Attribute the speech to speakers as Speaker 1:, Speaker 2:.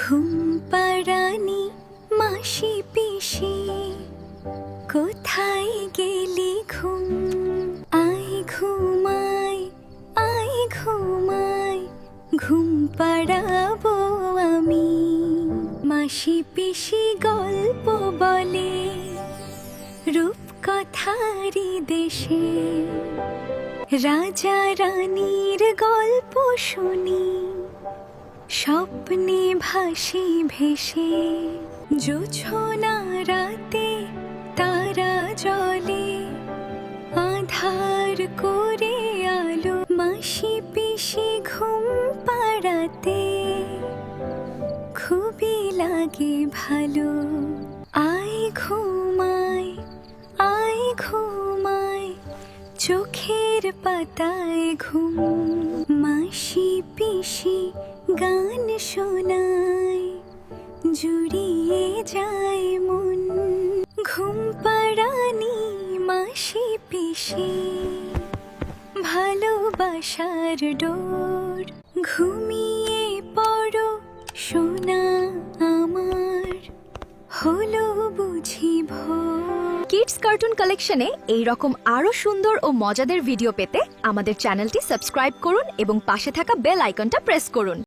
Speaker 1: ঘুম পাড়ানি মাসি পিসি কোথায় গেলি ঘুম আয় ঘুমাই আয় ঘুমাই ঘুম পাড়াবো আমি মাসি পিসি গল্প বলে রূপকথারি দেশে রাজা রানীর গল্প শুনি স্বপ্নে ভাসি ভেসে জোছনা রাতে তারা জলে আধার করে আলো মাসি পিসি ঘুম পাড়াতে খুবই লাগে ভালো আয় ঘুমায় আয় ঘুমায় চোখের পাতায় ঘুম মাসি পিসি গান শোনায় জুড়িয়ে যায় মন ঘুম পাড়ানি মাসি পিসি ভালোবাসার ডোর ঘুমিয়ে পড়ো সোনা আমার হলো বুঝি ভোর।
Speaker 2: কিডস কার্টুন কালেকশনে এই রকম আরো সুন্দর ও মজাদার ভিডিও পেতে আমাদের চ্যানেলটি সাবস্ক্রাইব করুন এবং পাশে থাকা বেল আইকনটা প্রেস করুন।